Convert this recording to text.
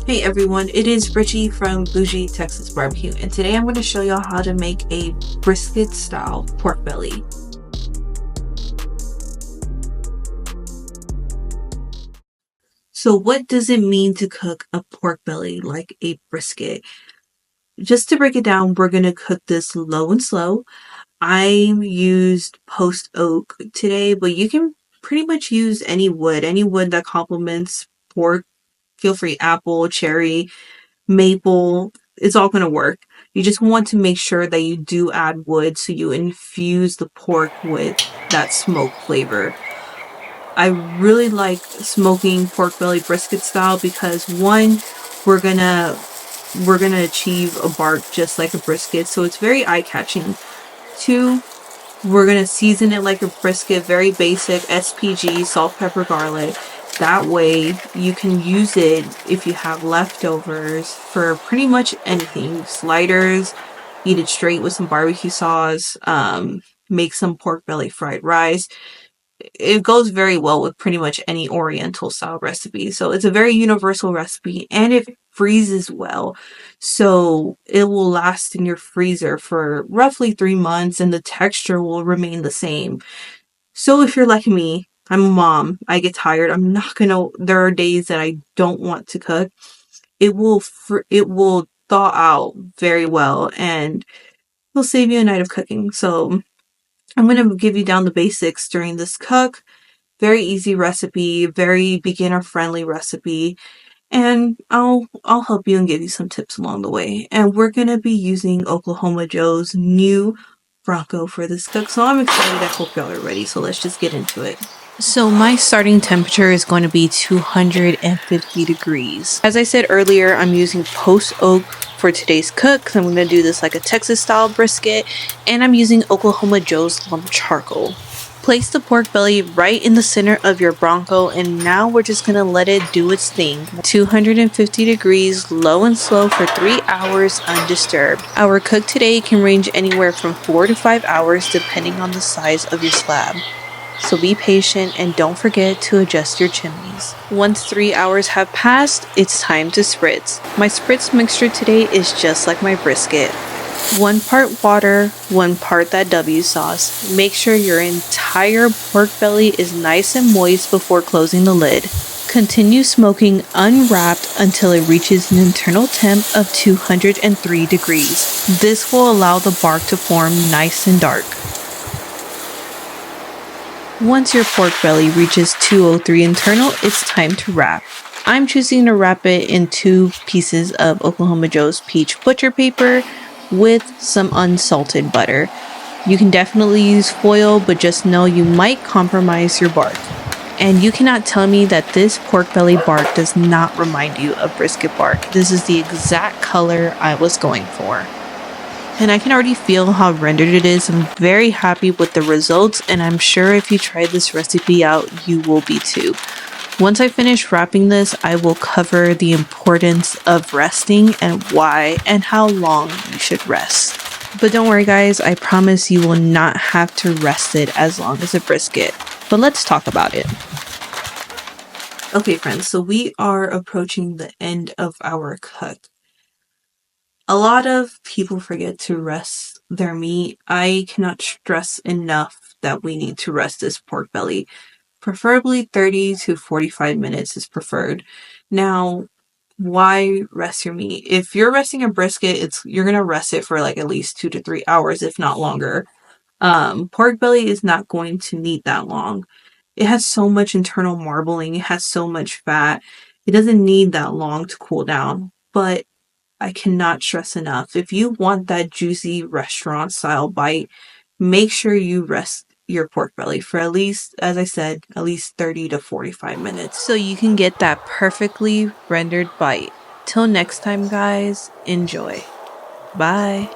Hey everyone, it is Richie from Bougie Texas Barbecue, and today I'm going to show y'all how to make a brisket style pork belly. So what does it mean to cook a pork belly like a brisket? Just to break it down, we're going to cook this low and slow. I used post oak today, but you can pretty much use any wood that complements pork. Feel free, apple, cherry, maple, it's all going to work. You just want to make sure that you do add wood so you infuse the pork with that smoke flavor. I really like smoking pork belly brisket style because one, we're gonna achieve a bark just like a brisket, so it's very eye-catching. Two, we're gonna season it like a brisket, very basic SPG, salt, pepper, garlic. That way you can use it if you have leftovers for pretty much anything. Sliders, eat it straight with some barbecue sauce, make some pork belly fried rice. It goes very well with pretty much any Oriental style recipe. So it's a very universal recipe and it freezes well. So it will last in your freezer for roughly 3 months and the texture will remain the same. So if you're like me, I'm a mom, I get tired, there are days that I don't want to cook. It will thaw out very well and it'll save you a night of cooking. So I'm going to give you down the basics during this cook. Very easy recipe, very beginner friendly recipe, and I'll help you and give you some tips along the way. And we're going to be using Oklahoma Joe's new Bronco for this cook, so I'm excited. I hope y'all are ready, so let's just get into it. So my starting temperature is going to be 250 degrees. As I said earlier, I'm using post oak for today's cook. I'm going to do this like a Texas style brisket, and I'm using Oklahoma Joe's lump charcoal. Place the pork belly right in the center of your Bronco, and now we're just going to let it do its thing. 250 degrees, low and slow for 3 hours undisturbed. Our cook today can range anywhere from 4 to 5 hours depending on the size of your slab. So be patient and don't forget to adjust your chimneys. Once 3 hours have passed, it's time to spritz. My spritz mixture today is just like my brisket. 1 part water, 1 part that W sauce. Make sure your entire pork belly is nice and moist before closing the lid. Continue smoking unwrapped until it reaches an internal temp of 203 degrees. This will allow the bark to form nice and dark. Once your pork belly reaches 203 internal, it's time to wrap. I'm choosing to wrap it in 2 pieces of Oklahoma Joe's peach butcher paper with some unsalted butter. You can definitely use foil, but just know you might compromise your bark. And you cannot tell me that this pork belly bark does not remind you of brisket bark. This is the exact color I was going for. And I can already feel how rendered it is. I'm very happy with the results, and I'm sure if you try this recipe out, you will be too. Once I finish wrapping this, I will cover the importance of resting and why and how long you should rest. But don't worry guys, I promise you will not have to rest it as long as a brisket. But let's talk about it. Okay friends, so we are approaching the end of our cook. A lot of people forget to rest their meat. I cannot stress enough that we need to rest this pork belly. Preferably 30 to 45 minutes is preferred. Now, why rest your meat? If you're resting a brisket, you're going to rest it for like at least 2 to 3 hours, if not longer. Pork belly is not going to need that long. It has so much internal marbling. It has so much fat. It doesn't need that long to cool down. But I cannot stress enough, if you want that juicy restaurant style bite, make sure you rest your pork belly for at least, as I said, at least 30 to 45 minutes. So you can get that perfectly rendered bite. Till next time guys, enjoy. Bye.